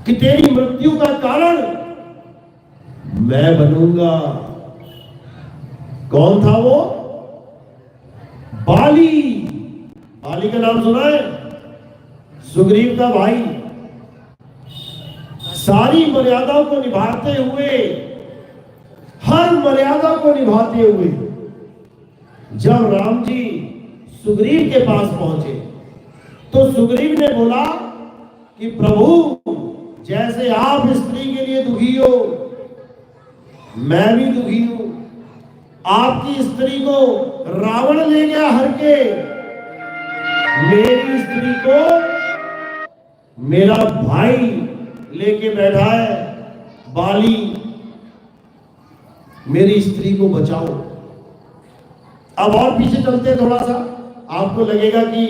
कि तेरी मृत्यु का कारण मैं बनूंगा। कौन था वो? बाली। बाली का नाम सुना है? सुग्रीव का भाई। सारी मर्यादाओं को निभाते हुए, हर मर्यादा को निभाते हुए जब राम जी सुग्रीव के पास पहुंचे तो सुग्रीव ने बोला कि प्रभु, जैसे आप स्त्री के लिए दुखी हो, मैं भी दुखी हूं। आपकी स्त्री को रावण ले गया हर के, मेरी स्त्री को मेरा भाई लेके बैठा है बाली। मेरी स्त्री को बचाओ। अब और पीछे चलते थोड़ा सा, आपको लगेगा कि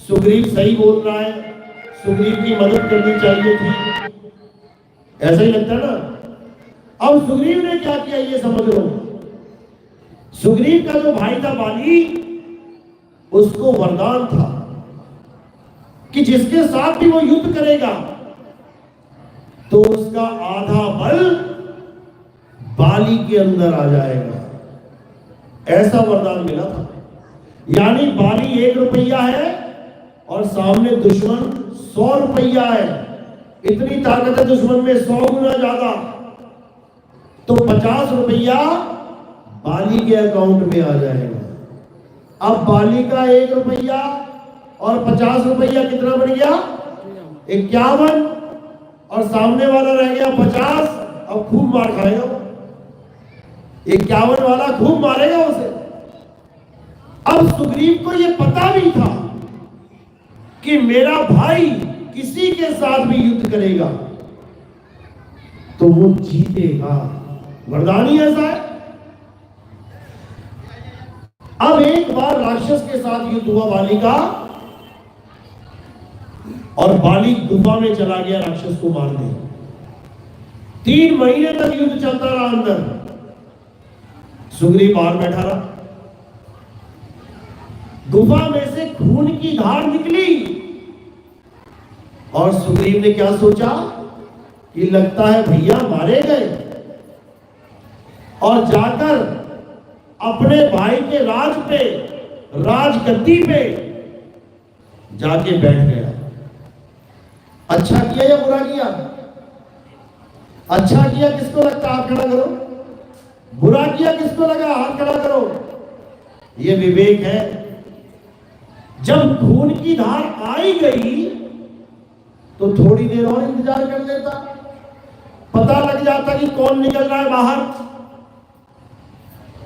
सुग्रीव सही बोल रहा है, सुग्रीव की मदद करनी चाहिए थी, ऐसा ही लगता है ना। अब सुग्रीव ने क्या किया ये समझ लो। सुग्रीव का जो भाई था बाली, उसको वरदान था कि जिसके साथ भी वो युद्ध करेगा तो उसका आधा बल बाली के अंदर आ जाएगा, ऐसा वरदान मिला था। यानी बाली 1 रुपया है और सामने दुश्मन 100 रुपया है। इतनी ताकत है दुश्मन में 100 गुना ज्यादा। तो 50 रुपया बाली के अकाउंट में आ जाएगा। अब बाली का 1 रुपया और 50 रुपया कितना बन गया? 51। और सामने वाला रह गया 50। अब खूब मार खाएगा वो। 51 वाला खूब मारेगा उसे। अब सुग्रीव को यह पता भी था कि मेरा भाई किसी के साथ भी युद्ध करेगा तो वो जीतेगा। वरदान ही ऐसा है। अब एक बार राक्षस के साथ युद्ध हुआ बाली का, और बाली गुफा में चला गया राक्षस को मारने। 3 महीने तक युद्ध चलता रहा अंदर। सुग्रीव बाहर बैठा रहा। गुफा में से खून की धार निकली और सुग्रीव ने क्या सोचा कि लगता है भैया मारे गए, और जाकर अपने भाई के राज पे, राजगद्दी पे जाके बैठ गया। अच्छा किया या बुरा किया? अच्छा किया किसको लगता? हाथ खड़ा करो। बुरा किया किसको लगा? हाथ खड़ा करो। ये विवेक है। जब खून की धार आई गई तो थोड़ी देर और इंतजार कर लेता, पता लग जाता कि कौन निकल रहा है बाहर।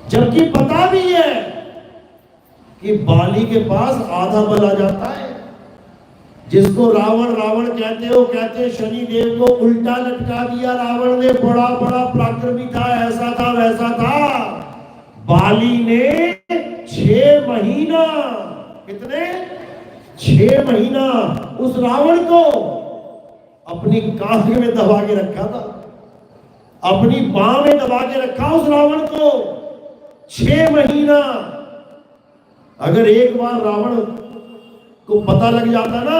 जबकि पता भी है कि बाली के पास आधा बल आ जाता है। जिसको रावण रावण कहते हो, कहते शनि देव को उल्टा लटका दिया रावण ने। बड़ा बड़ा पराक्रमी था, ऐसा था वैसा था। बाली ने 6 महीना, कितने? 6 महीना उस रावण को अपनी कांख में दबा के रखा था, अपनी बाह में दबा के रखा उस रावण को 6 महीना। अगर एक बार रावण को पता लग जाता ना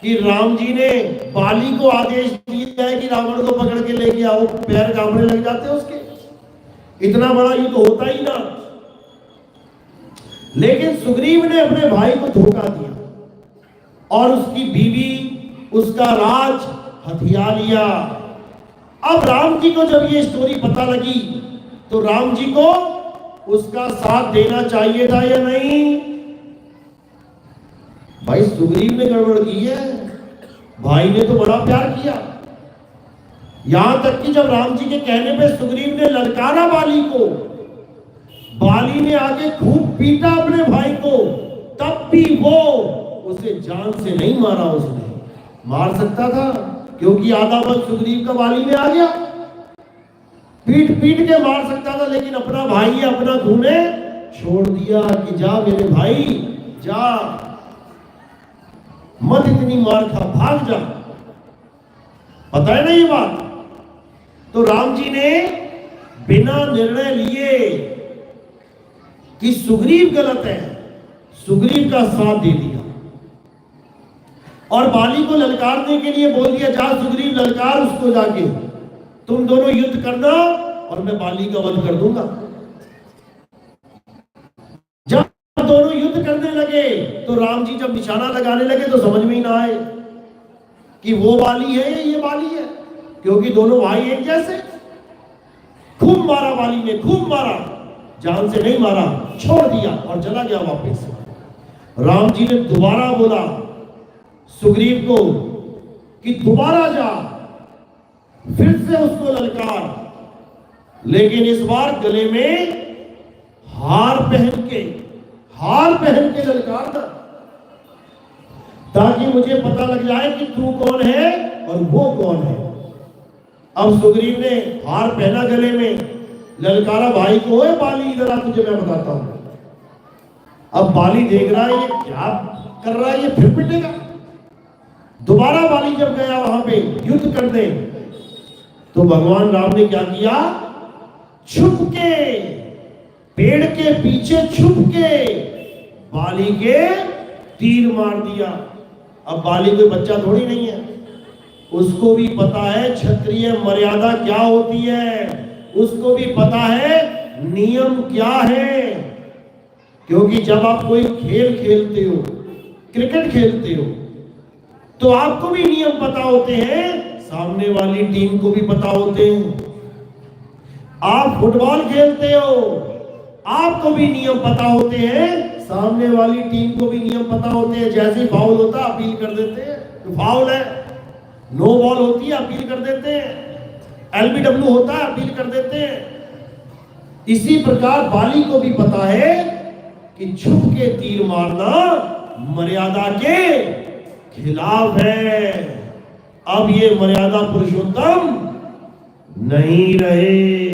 कि राम जी ने बाली को आदेश दिया है कि रावण को पकड़ के लेके आओ, पैर कांपने लग जाते उसके। इतना बड़ा युद्ध होता ही ना। लेकिन सुग्रीव ने अपने भाई को धोखा दिया और उसकी बीवी, उसका राज हथिया लिया। अब राम जी को जब ये स्टोरी पता लगी तो राम जी को उसका साथ देना चाहिए था या नहीं? भाई सुग्रीव ने गड़बड़ की है, भाई ने तो बड़ा प्यार किया। यहां तक कि जब राम जी के कहने पे सुग्रीव ने ललकारा बाली को, बाली ने आके खूब पीटा अपने भाई को, तब भी वो उसे जान से नहीं मारा। उसने मार सकता था क्योंकि आधा बल सुग्रीव का बाली में आ गया, पीट पीट के मार सकता था, लेकिन अपना भाई अपना खूने छोड़ दिया कि जा मेरे भाई जा, मत इतनी मार खा, भाग जा। पता है ना ये बात? तो राम जी ने बिना निर्णय लिए कि सुग्रीव गलत है, सुग्रीव का साथ दे दिया। और बाली को ललकारने के लिए बोल दिया, जा सुग्रीव ललकार उसको जाके, तुम दोनों युद्ध करना और मैं बाली का वध कर दूंगा। जब दोनों युद्ध करने लगे तो राम जी जब निशाना लगाने लगे तो समझ में ही ना आए कि वो बाली है या ये बाली है, क्योंकि दोनों भाई एक जैसे। खूब मारा बाली ने, खूब मारा, जान से नहीं मारा, छोड़ दिया और चला गया वापस। राम जी ने दोबारा बोला सुग्रीव को कि दोबारा जा, फिर से उसको ललकार, लेकिन इस बार गले में हार पहन के ललकारना, ताकि मुझे पता लग जाए कि तू कौन है और वो कौन है। अब सुग्रीव ने हार पहना गले में, ललकारा भाई को, ओए बाली इधर आ, तुझे मैं बताता हूं। अब बाली देख रहा है ये क्या कर रहा है, ये फिर पिटेगा। दोबारा बाली जब गया वहां पे युद्ध करने, तो भगवान राम ने क्या किया, छुप के, पेड़ के पीछे छुप के बाली के तीर मार दिया। अब बाली कोई बच्चा थोड़ी नहीं है, उसको भी पता है क्षत्रिय मर्यादा क्या होती है, उसको भी पता है नियम क्या है। क्योंकि जब आप कोई खेल खेलते हो, क्रिकेट खेलते हो, तो आपको भी नियम पता होते हैं, सामने वाली टीम को भी पता होते हैं। आप फुटबॉल खेलते हो, आपको भी नियम पता होते हैं, सामने वाली टीम को भी नियम पता होते हैं। जैसे फाउल होता है अपील कर देते हैं, तो फाउल है। नो बॉल होती है अपील कर देते हैं, एलबीडब्ल्यू होता है अपील कर देते हैं। इसी प्रकार बाली को भी पता है कि छुप के तीर मारना मर्यादा के खिलाफ है। अब ये मर्यादा पुरुषोत्तम नहीं रहे।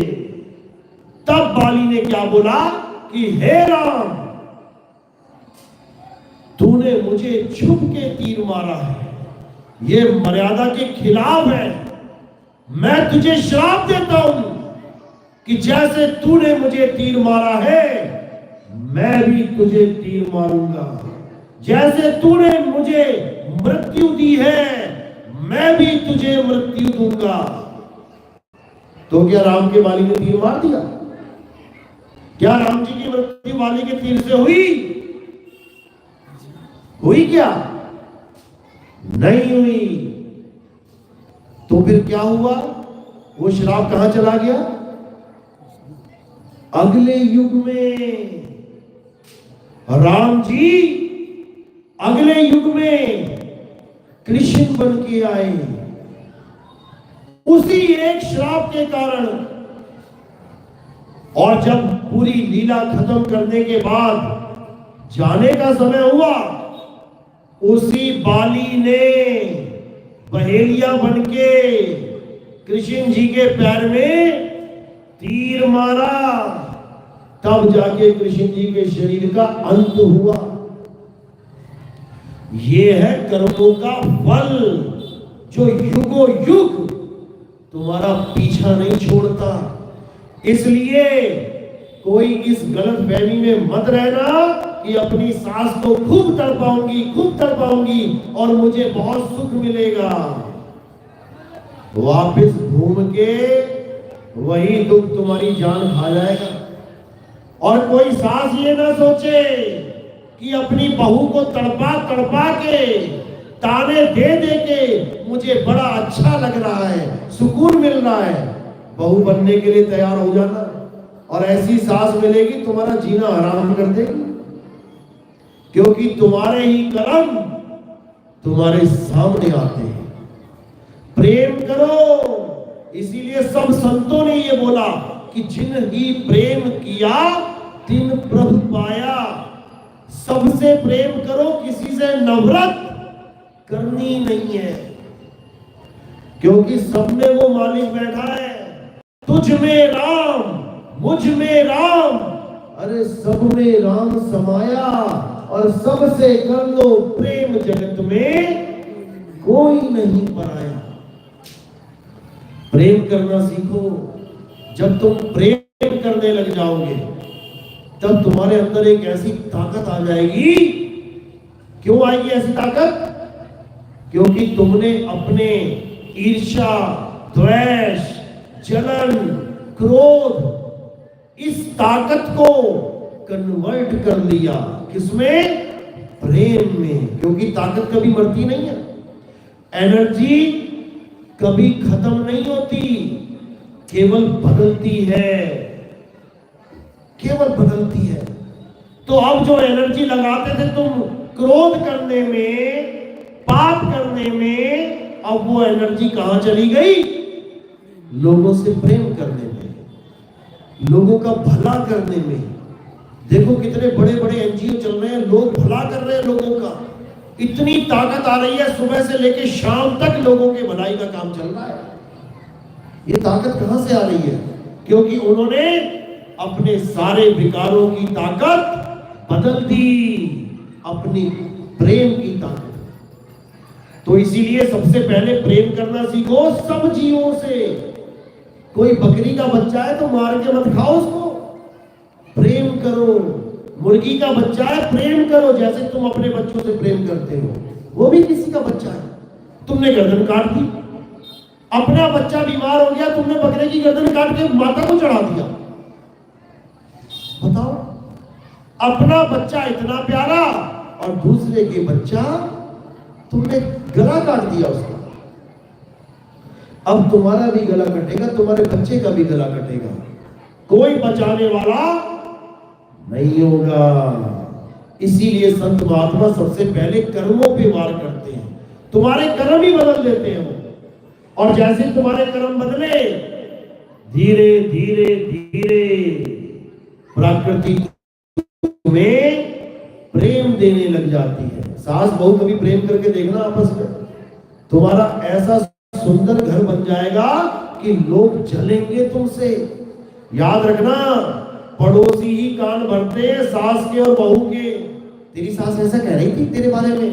तब बाली ने क्या बोला कि हे राम, तूने मुझे छुप के तीर मारा है, ये मर्यादा के खिलाफ है। मैं तुझे श्राप देता हूं कि जैसे तूने मुझे तीर मारा है, मैं भी तुझे तीर मारूंगा। जैसे तूने मुझे मृत्यु दी है, मैं भी तुझे मृत्यु दूंगा। तो क्या राम के बाली ने तीर मार दिया? क्या राम जी की मृत्यु बाली के तीर से हुई? हुई क्या? नहीं हुई। तो फिर क्या हुआ? वो श्राप कहां चला गया? अगले युग में राम जी अगले युग में कृष्ण बन के आए। उसी एक श्राप के कारण। और जब पूरी लीला खत्म करने के बाद जाने का समय हुआ, उसी बाली ने बहेलिया बनके कृष्ण जी के पैर में तीर मारा। तब जाके कृष्ण जी के शरीर का अंत हुआ। ये है कर्मों का फल, जो युगों युग तुम्हारा पीछा नहीं छोड़ता। इसलिए कोई इस गलत फहमी में मत रहना कि अपनी सास को खूब तड़पाऊंगी और मुझे बहुत सुख मिलेगा। वापस घूम के वही दुख तुम्हारी जान खा जाएगा। और कोई सास ये ना सोचे कि अपनी बहू को तड़पा के, ताने दे के मुझे बड़ा अच्छा लग रहा है, सुकून मिल रहा है। बहू बनने के लिए तैयार हो जाना, और ऐसी सास मिलेगी तुम्हारा जीना हराम कर देगी। क्योंकि तुम्हारे ही कर्म तुम्हारे सामने आते हैं। प्रेम करो। इसीलिए सब संतों ने ये बोला कि जिन ही प्रेम किया तिन प्रभु पाया। सबसे प्रेम करो, किसी से नफरत करनी नहीं है, क्योंकि सब में वो मालिक बैठा है। तुझ में राम, मुझ में राम, अरे सब में राम समाया। और सबसे कर लो प्रेम, जगत में कोई नहीं पराया। प्रेम करना सीखो। जब तुम प्रेम करने लग जाओगे, तब तुम्हारे अंदर एक ऐसी ताकत आ जाएगी। क्यों आएगी ऐसी ताकत? क्योंकि तुमने अपने ईर्ष्या, द्वेष, जलन, क्रोध इस ताकत को कन्वर्ट कर लिया किसमें? प्रेम में। क्योंकि ताकत कभी मरती नहीं है, एनर्जी कभी खत्म नहीं होती, केवल बदलती है, केवल बदलती है। तो अब जो एनर्जी लगाते थे तुम क्रोध करने में, पाप करने में, अब वो एनर्जी कहां चली गई? लोगों से प्रेम करने में, लोगों का भला करने में। देखो कितने बड़े बड़े एनजीओ चल रहे हैं, लोग भला कर रहे हैं लोगों का। इतनी ताकत आ रही है, सुबह से लेकर शाम तक लोगों के भलाई का काम चल रहा है। ये ताकत कहां से आ रही है? क्योंकि उन्होंने अपने सारे विकारों की ताकत बदल दी अपनी प्रेम की ताकत। तो इसीलिए सबसे पहले प्रेम करना सीखो सब जीवों से। कोई बकरी का बच्चा है तो मार के मत खाओ उसको, प्रेम करो। मुर्गी का बच्चा है, प्रेम करो जैसे तुम अपने बच्चों से प्रेम करते हो। वो भी किसी का बच्चा है, तुमने गर्दन काट दी। अपना बच्चा बीमार हो गया, तुमने बकरे की गर्दन काट के माता को चढ़ा दिया। बताओ, अपना बच्चा इतना प्यारा और दूसरे के बच्चा तुमने गला काट दिया उसका। अब तुम्हारा भी गला कटेगा, तुम्हारे बच्चे का भी गला कटेगा, कोई बचाने वाला नहीं होगा। इसीलिए संत महात्मा सबसे पहले कर्मों पे वार करते हैं। तुम्हारे कर्म ही बदल देते हैं, और जैसे तुम्हारे कर्म बदले, धीरे धीरे धीरे प्रकृति तुम्हें प्रेम देने लग जाती है। सास बहू कभी प्रेम करके देखना आपस में, तुम्हारा ऐसा सुंदर घर बन जाएगा कि लोग जलेंगे तुमसे। याद रखना, पड़ोसी ही कान भरते हैं सास के और बहू के। तेरी सास ऐसा कह रही थी तेरे बारे में।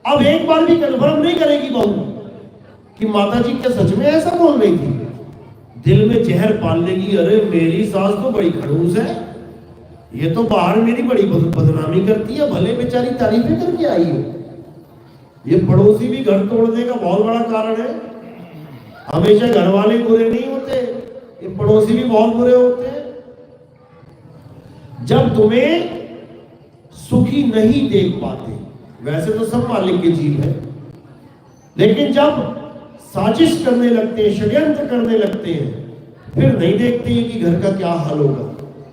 अब एक बार भी कन्फर्म नहीं करेगी बहू कि माता जी क्या सच में ऐसा बोल रही थी। दिल में जहर पाल लेगी, अरे मेरी सास तो बड़ी खड़ूस है, ये तो बाहर मेरी बड़ी बदनामी करती है, भले बेचारी तारीफें करके आई हो। ये पड़ोसी भी घर तोड़ने का बहुत बड़ा कारण है। हमेशा घर वाले बुरे नहीं होते, ये पड़ोसी भी बहुत बुरे होते हैं। जब तुम्हें सुखी नहीं देख पाते, वैसे तो सब मालिक के जीव है, लेकिन जब साजिश करने लगते हैं, षड्यंत्र करने लगते हैं, फिर नहीं देखते हैं कि घर का क्या हाल होगा।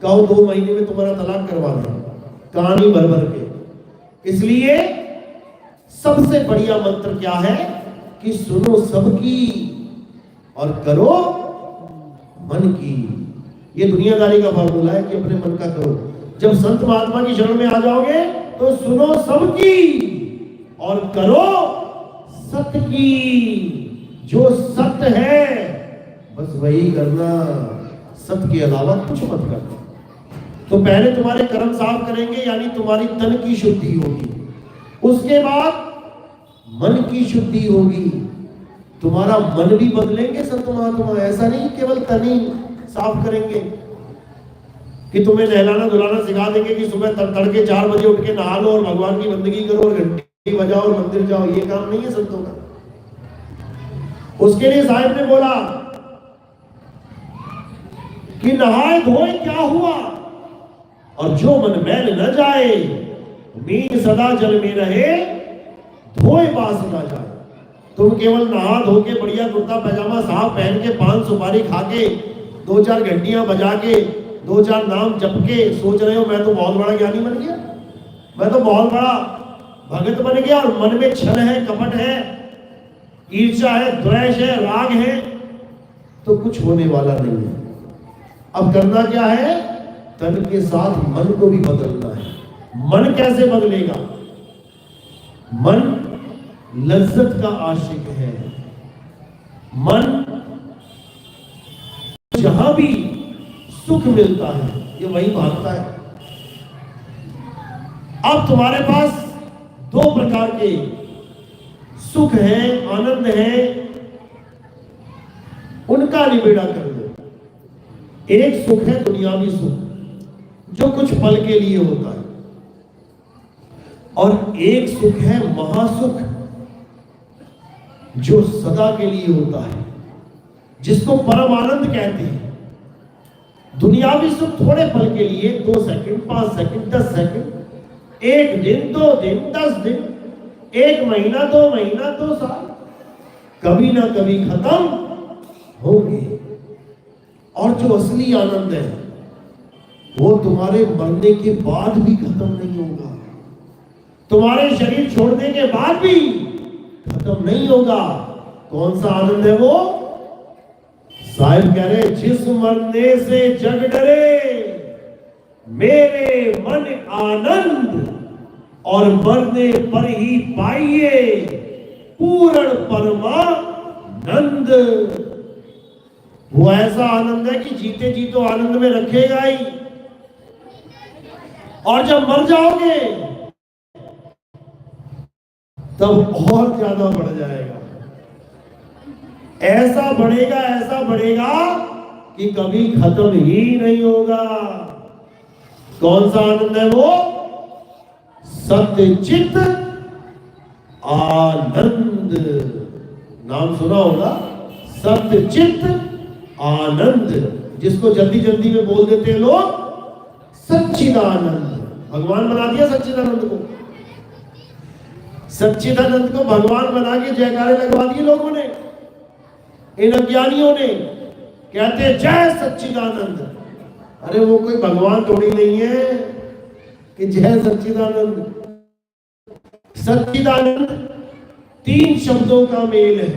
कहो 2 महीने में तुम्हारा तलाक करवा दें, कहानी भर भर के। इसलिए सबसे बढ़िया मंत्र क्या है कि सुनो सबकी और करो मन की। ये दुनियादारी का फार्मूला है कि अपने मन का करो। जब संत महात्मा की शरण में आ जाओगे तो सुनो सबकी और करो सत्य की। जो सत्य है बस वही करना, सत्य के अलावा कुछ मत करना। तो पहले तुम्हारे कर्म साफ करेंगे, यानी तुम्हारी तन की शुद्धि होगी। उसके बाद मन की शुद्धि होगी, तुम्हारा मन भी बदलेंगे संत महात्मा। ऐसा नहीं केवल तन ही साफ करेंगे कि तुम्हें नहलाना धुलाना सिखा देंगे कि सुबह तड़के 4 बजे उठ के नहा लो और भगवान की बंदगी करो और घंटी बजाओ और मंदिर जाओ। ये काम नहीं है संतों का। उसके लिए साहिब ने बोला कि नहाए धोए क्या हुआ, और जो मन मैल न जाए, मीन सदा जल में रहे, धोए बास न जाए। तुम केवल नहा धो के बढ़िया कुर्ता पैजामा साफ पहन के, 5 सुपारी खा के, 2-4 घंटियां बजा के, 2-4 नाम जप के सोच रहे हो मैं तो बहुत बड़ा ज्ञानी बन गया, मैं तो बहुत बड़ा भगत बन गया, और मन में छल है, कपट है, ईर्ष्या है, द्वेष है, राग है, तो कुछ होने वाला नहीं है। अब करना क्या है? तन के साथ मन को भी बदलना है। मन कैसे बदलेगा? मन लज्जत का आशिक है। मन जहां भी सुख मिलता है ये वहीं भागता है। अब तुम्हारे पास 2 प्रकार के सुख है, आनंद है, उनका निबेड़ा कर लो। एक सुख है दुनियावी सुख जो कुछ पल के लिए होता है, और एक सुख है महासुख जो सदा के लिए होता है, जिसको परम आनंद कहते हैं। दुनियावी सुख थोड़े पल के लिए, 2 सेकंड, 5 सेकंड, 10 सेकंड, 1 दिन, 2 दिन, 10 दिन, 1 महीना, 2 महीना, 2 साल, कभी ना कभी खत्म होंगे। और जो असली आनंद है वो तुम्हारे मरने के बाद भी खत्म नहीं होगा, तुम्हारे शरीर छोड़ने के बाद भी खत्म नहीं होगा। कौन सा आनंद है वो? साहिब कह रहे, जिस मरने से जग डरे मेरे मन आनंद, और मरने पर ही पाइए पूर्ण परमानंद। वो ऐसा आनंद है कि जीते जी तो आनंद में रखेगा ही, और जब मर जाओगे तब और ज्यादा बढ़ जाएगा। ऐसा बढ़ेगा कि कभी खत्म ही नहीं होगा। कौन सा आनंद है वो? सत्यचित आनंद। नाम सुना होगा, सत्यचित आनंद, जिसको जल्दी जल्दी में बोल देते हैं लोग सच्चिदानंद। भगवान बना दिया सच्चिदानंद को। सच्चिदानंद को भगवान बना के जयकारे लगवा दिए लोगों ने, इन अज्ञानियों ने। कहते जय सच्चिदानंद। अरे वो कोई भगवान थोड़ी नहीं है कि जय सच्चिदानंद। सच्चिदानंद 3 शब्दों का मेल है,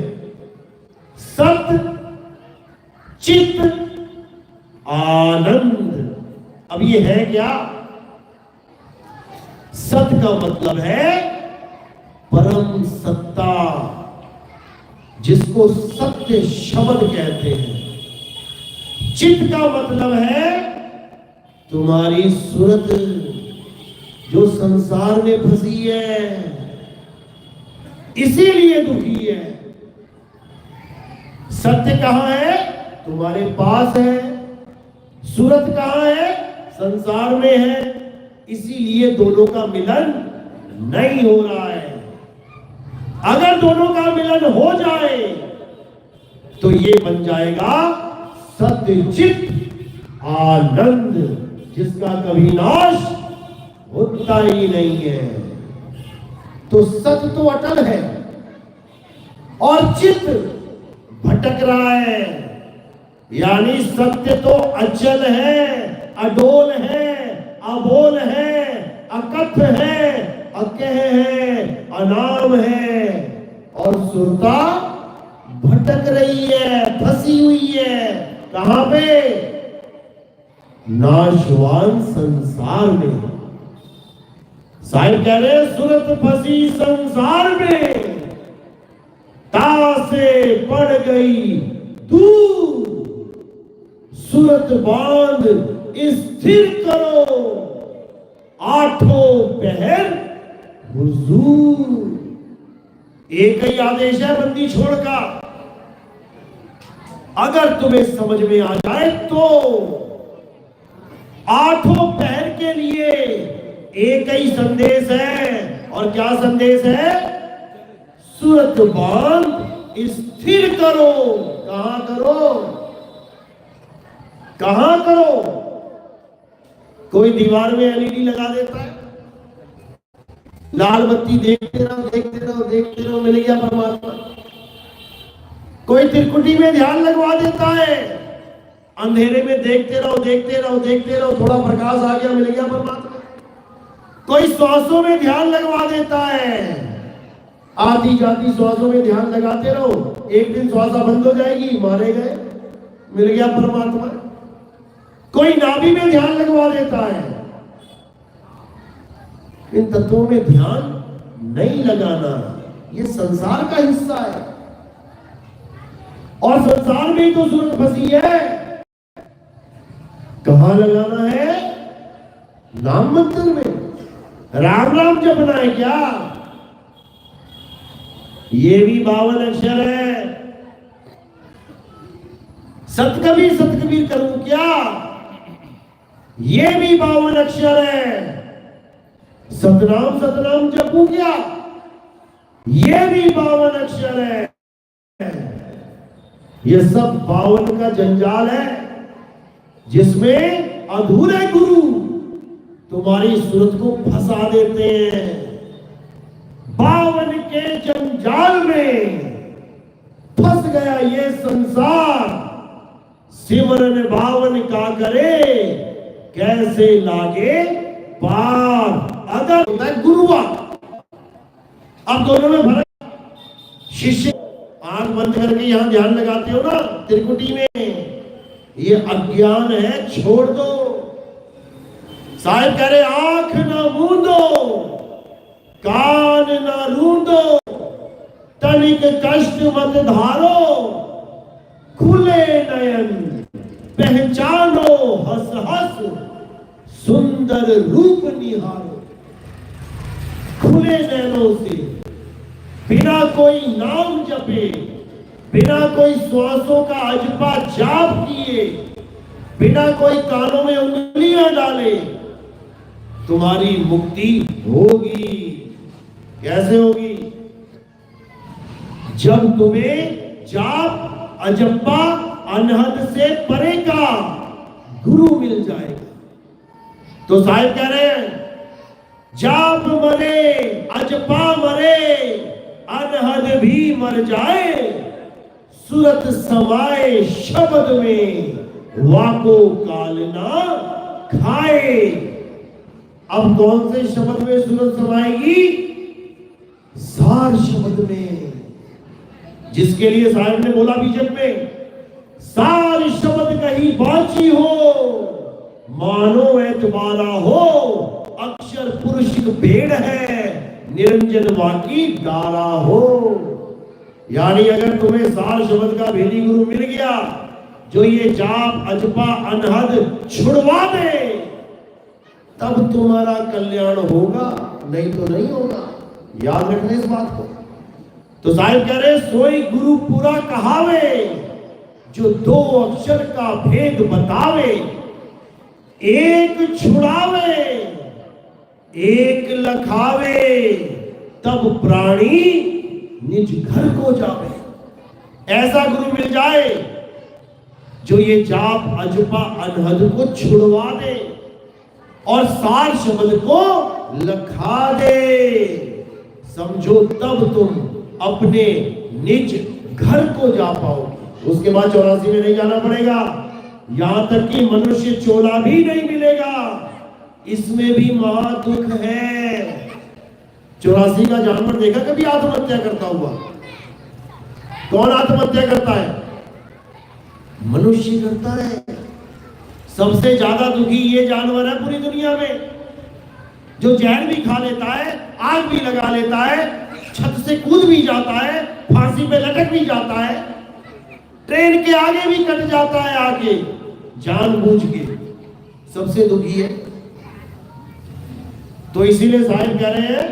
सत्य चित आनंद। अब ये है क्या? सत्य का मतलब है परम सत्ता, जिसको सत्य शब्द कहते हैं। चित्त का मतलब है तुम्हारी सूरत, जो संसार में फंसी है, इसीलिए दुखी है। सत्य कहां है? तुम्हारे पास है। सूरत कहां है? संसार में है। इसीलिए दोनों का मिलन नहीं हो रहा है। अगर दोनों का मिलन हो जाए तो ये बन जाएगा सत्यचित आनंद, जिसका कभी नाश होता ही नहीं है। तो सत्य तो अटल है और चित्त भटक रहा है, यानी सत्य तो अचल है, अडोल है, अबोल है, अकथ है, अकह है, अनाम है, और सुरता भटक रही है, फंसी हुई है। कहां पे? नाशवान संसार में। साहिब कह रहे सुरत फंसी संसार में, तासे पड़ गई दूर, सूरत बांध स्थिर करो, आठों पहर हुजूर। एक ही आदेश है बंदी छोड़ का, अगर तुम्हें समझ में आ जाए तो। आठों पहर के लिए एक ही संदेश है, और क्या संदेश है? सूरत बांध स्थिर करो। कहां करो? कहां करो? कोई दीवार में एलईडी लगा देता है, लाल बत्ती देखते रहो, देखते रहो, देखते रहो, मिल गया परमात्मा। कोई त्रिकुटी में ध्यान लगवा देता है, अंधेरे में देखते रहो, देखते रहो, देखते रहो, थोड़ा प्रकाश आ गया, मिल गया परमात्मा। कोई श्वासों में ध्यान लगवा देता है, आधी जाती श्वासों में ध्यान लगाते रहो, एक दिन श्वासा बंद हो जाएगी, मारे गए, मिल गया परमात्मा। कोई नाभि में ध्यान लगवा देता है। इन तत्वों में ध्यान नहीं लगाना, ये संसार का हिस्सा है, और संसार में ही तो सूरत फंसी है। कहां लगाना है? नाम मंत्र में। राम राम जपना है क्या? ये भी 52 अक्षर है। सतकबीर करूं क्या? ये भी 52 अक्षर है। सतनाम जपू क्या? ये भी 52 अक्षर है। ये सब बावन का जंजाल है, जिसमें अधूरे गुरु तुम्हारी सूरत को फंसा देते हैं। बावन के जंजाल में फंस गया ये संसार, सिमरन बावन का करे कैसे लागे पार। अगर होता है गुरुआ, अब दोनों में फर्क। शिष्य आंख बंद करके यहां ध्यान लगाते हो ना त्रिकुटी में, ये अज्ञान है, छोड़ दो। साहिब कह रहे आंख ना मूंदो, कान ना रूंदो, तनिक कष्ट मत धारो, खुले नयन पहचानो हंस हंस सुंदर रूप निहारो। खुले नैनों से बिना कोई नाम जपे, बिना कोई श्वासों का अजपा जाप किए, बिना कोई कानों में उंगलियां डाले तुम्हारी मुक्ति होगी। कैसे होगी? जब तुम्हें जाप अजप्पा अनहद से परे का गुरु मिल जाएगा। तो साहिब कह रहे हैं जाप मरे अजपा मरे, अनहद भी मर जाए, सूरत समाए शब्द में, वाको काल ना खाए। अब कौन से शब्द में सूरत समाएगी? सार शब्द में, जिसके लिए साहिब ने बोला बीजक में, सार शब्द कहीं बाची हो, मानो एतबारा हो, अक्षर पुरुष भेड़ है, निरंजन वाकी दारा हो। यानी अगर तुम्हें सार शब्द का भेदी गुरु मिल गया, जो ये जाप अजपा अनहद छुड़वा दे, तब तुम्हारा कल्याण होगा, नहीं तो नहीं होगा। याद रखना इस बात को। तो साहिब कह रहे सोई गुरु पूरा कहावे, जो दो अक्षर का भेद बतावे, एक छुड़ावे एक लखावे, तब प्राणी निज घर को जावे। ऐसा गुरु मिल जाए जो ये जाप अजपा अनहद को छुड़वा दे और सार शब्द को लखा दे, समझो तब तुम अपने निज घर को जा पाओगे। उसके बाद 84 में नहीं जाना पड़ेगा, यहां तक कि मनुष्य चोला भी नहीं मिलेगा। इसमें भी महा दुख है। 84 का जानवर देखा कभी आत्महत्या करता हुआ? कौन आत्महत्या करता है? मनुष्य करता है। सबसे ज्यादा दुखी ये जानवर है पूरी दुनिया में, जो जहर भी खा लेता है, आग भी लगा लेता है, छत से कूद भी जाता है, फांसी पे लटक भी जाता है, ट्रेन के आगे भी कट जाता है आगे जानबूझ के। सबसे दुखी है। तो इसीलिए साहिब कह रहे हैं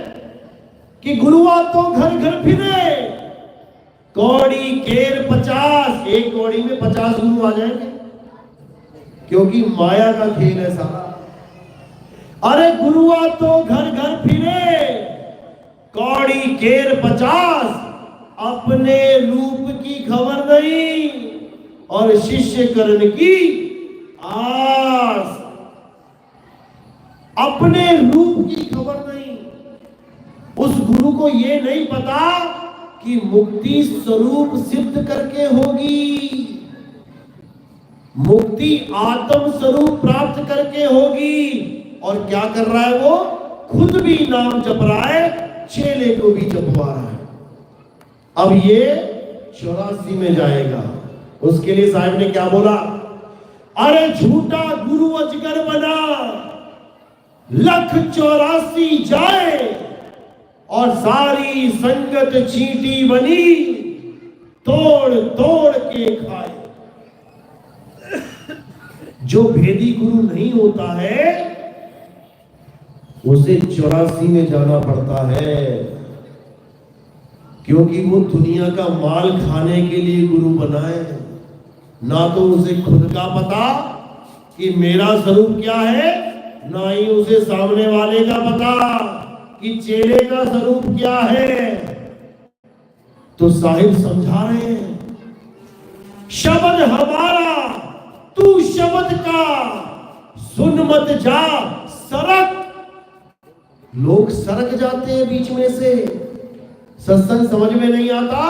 कि गुरुआ तो घर घर फिरे, कौड़ी केर 50, एक कौड़ी में 50 गुरु आ जाएंगे, क्योंकि माया का खेल है सारा। अरे गुरुआ तो घर घर फिरे, कौड़ी केर 50, अपने रूप की खबर नहीं और शिष्य करण की आस। अपने रूप की खबर नहीं, उस गुरु को ये नहीं पता कि मुक्ति स्वरूप सिद्ध करके होगी, मुक्ति आत्म स्वरूप प्राप्त करके होगी। और क्या कर रहा है वो? खुद भी नाम जप रहा है, चेले को भी जपवा रहा है। अब ये 84 में जाएगा। उसके लिए साहब ने क्या बोला? अरे झूठा गुरु अजगर बना, लख 84 जाए और सारी संगत चींटी बनी, तोड़ तोड़ के खाए। जो भेदी गुरु नहीं होता है उसे 84 में जाना पड़ता है, क्योंकि वो दुनिया का माल खाने के लिए गुरु बनाए। ना तो उसे खुद का पता कि मेरा स्वरूप क्या है, ना ही उसे सामने वाले का पता कि चेले का स्वरूप क्या है। तो साहिब समझा रहे हैं शब्द हमारा तू शब्द का, सुन मत जा सरक। लोग सरक जाते हैं बीच में से, सत्संग समझ में नहीं आता,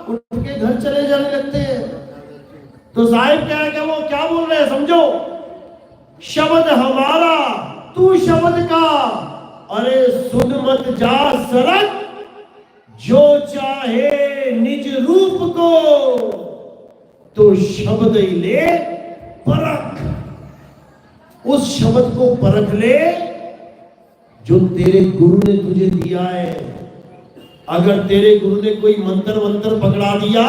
उठ के घर चले जाने लगते हैं। तो साहिब क्या है, वो क्या बोल रहे हैं समझो, शब्द हमारा तू शब्द का, अरे सुन मत जा सरक, जो चाहे निज रूप को तो शब्द ही ले परख। उस शब्द को परख ले जो तेरे गुरु ने तुझे दिया है। अगर तेरे गुरु ने कोई मंत्र मंत्र पकड़ा दिया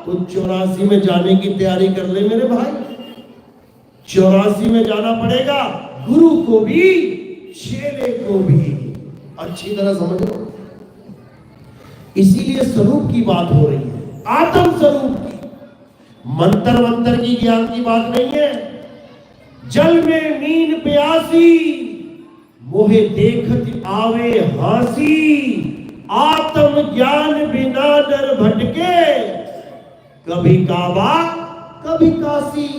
तो 84 में जाने की तैयारी कर ले मेरे भाई। 84 में जाना पड़ेगा, गुरु को भी चेले को भी। अच्छी तरह समझ लो, इसीलिए स्वरूप की बात हो रही है, आत्म स्वरूप की, मंत्र मंत्र की ज्ञान की बात नहीं है। जल में मीन प्यासी, मोहे देखत आवे हासी, आत्म ज्ञान बिना डर भटके, कभी काबा कभी काशी।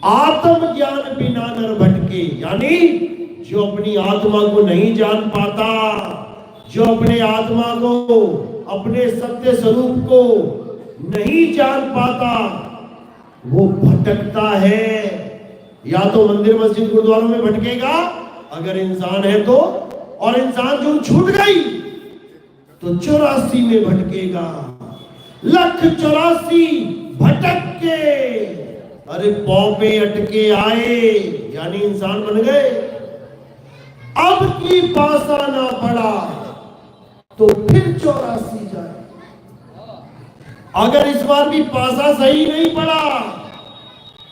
आत्म ज्ञान बिना डर भटके, यानी जो अपनी आत्मा को नहीं जान पाता, जो अपने आत्मा को, अपने सत्य स्वरूप को नहीं जान पाता, वो भटकता है। या तो मंदिर मस्जिद गुरुद्वारों में भटकेगा अगर इंसान है तो, और इंसान जो छूट गई तो 84 में भटकेगा। 184 भटक के, अरे पांव पे अटके आए, यानी इंसान बन गए। अब की पासा ना पड़ा तो फिर 84 जाए। अगर इस बार भी पासा सही नहीं पड़ा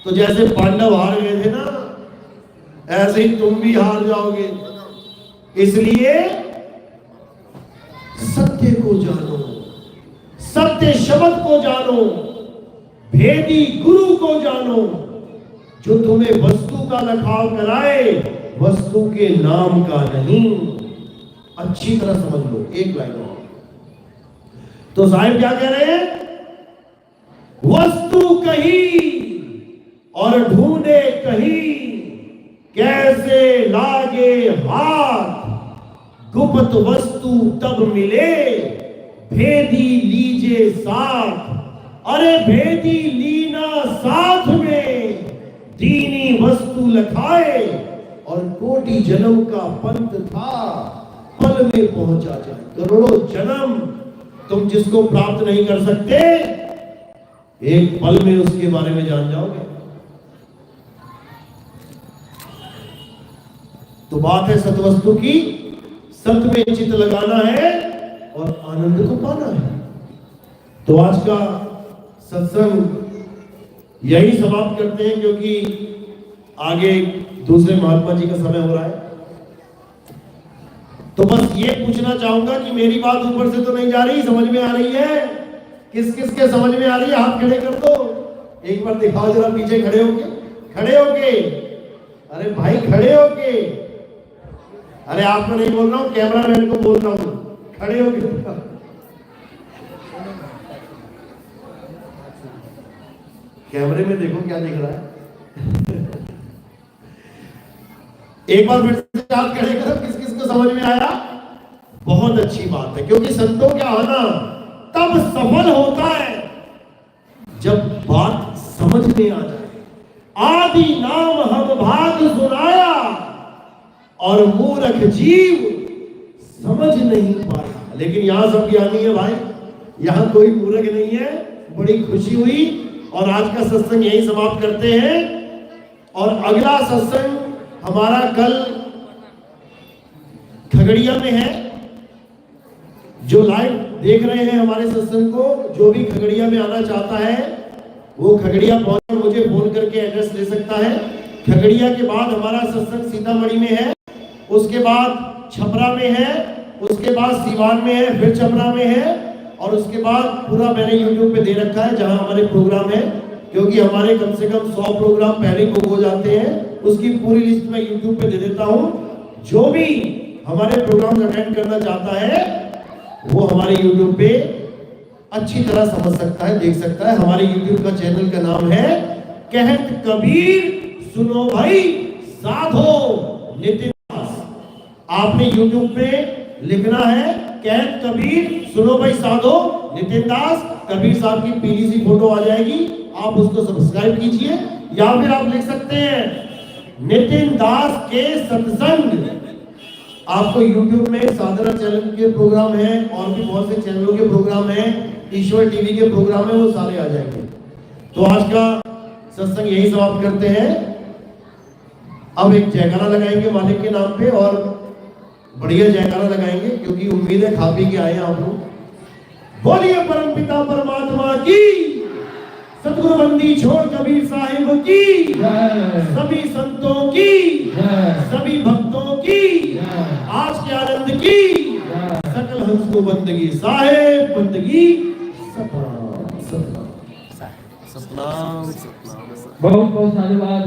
तो जैसे पांडव हार गए थे ना, ऐसे ही तुम भी हार जाओगे। इसलिए सत्य को जानो, सत्य शब्द को जानो, भेदी गुरु को जानो, जो तुम्हें वस्तु का लखाव कराए, वस्तु के नाम का नहीं। अच्छी तरह समझ लो, एक लाइन और। तो साहिब क्या कह रहे हैं, वस्तु कहीं और ढूंढे कहीं, कैसे लागे हाथ, गुप्त वस्तु तब मिले, भेदी लीजे साथ। अरे भेदी लीना साथ में, दीनी वस्तु लखाए, और कोटि जन्म का पंथ था, पल में पहुंचा जाए। करोड़ों जन्म तुम जिसको प्राप्त नहीं कर सकते, एक पल में उसके बारे में जान जाओगे। तो बात है सतवस्तु की, सत्य में चित्त लगाना है और आनंद को पाना है। तो आज का सत्संग यही समाप्त करते हैं, क्योंकि आगे दूसरे महात्मा जी का समय हो रहा है। तो बस ये पूछना चाहूंगा कि मेरी बात ऊपर से तो नहीं जा रही, समझ में आ रही है? किस किस के समझ में आ रही है हाथ खड़े कर दो, एक बार दिखाओ जरा, पीछे खड़े होके, खड़े होके, अरे भाई खड़े होके, अरे आपको नहीं बोल रहा हूं, कैमरामैन को बोल रहा हूं, खड़े होके। कैमरे में देखो क्या दिख रहा है। एक बार फिर से हाथ खड़े करो, किस किस को समझ में आया? बहुत अच्छी बात है, क्योंकि संतों का आना तब सफल होता है जब बात समझ में आ जाए। आदि नाम हम भाग सुनाया, और मूर्ख जीव समझ नहीं पाया। लेकिन यहां सब ज्ञानी है भाई, यहां कोई मूर्ख नहीं है। बड़ी खुशी हुई, और आज का सत्संग यही समाप्त करते हैं। और अगला सत्संग हमारा कल खगड़िया में है। जो लाइव देख रहे हैं हमारे सत्संग को, जो भी खगड़िया में आना चाहता है वो खगड़िया पहुंच मुझे फोन करके एड्रेस ले सकता है। खगड़िया के बाद हमारा सत्संग सीतामढ़ी में है, उसके बाद छपरा में है, उसके बाद सीवान में है, फिर छपरा में है, और उसके बाद पूरा मैंने यूट्यूब पे दे रखा है जहां हमारे प्रोग्राम है। क्योंकि हमारे कम से कम 100 प्रोग्राम पहले बुक हो जाते हैं, उसकी पूरी लिस्ट मैं यूट्यूब पे दे देता हूं। जो भी हमारे प्रोग्राम अटेंड करना चाहता है वो हमारे यूट्यूब पे अच्छी तरह समझ सकता है, देख सकता है। हमारे YouTube का चैनल का नाम है कहत कबीर सुनो भाई साधो नितिन दास। आपने YouTube पे लिखना है कहत कबीर सुनो भाई साधो नितिन दास, कबीर साहब की पीली सी फोटो आ जाएगी, आप उसको सब्सक्राइब कीजिए। या फिर आप लिख सकते हैं नितिन दास के सत्संग। आपको YouTube में साधना चैनल के प्रोग्राम है और भी बहुत से चैनलों के प्रोग्राम है, ईश्वर टीवी के प्रोग्राम है, वो सारे आ जाएंगे। तो आज का सत्संग यही समाप्त करते हैं। अब एक जयकारा लगाएंगे मालिक के नाम पे, और बढ़िया जयकारा लगाएंगे क्योंकि उम्मीद है खा पी के आए हैं आप लोग। बोलिए परम पिता परमात्मा की, सतगुरु बंदी छोड़ कबीर साहिब की, सभी संतों की, सभी भक्तों की, आज के आनंद की, सकल हंस को बंदगी साहेब बंदगी सतनाम सतनाम सतनाम। बहुत बहुत धन्यवाद।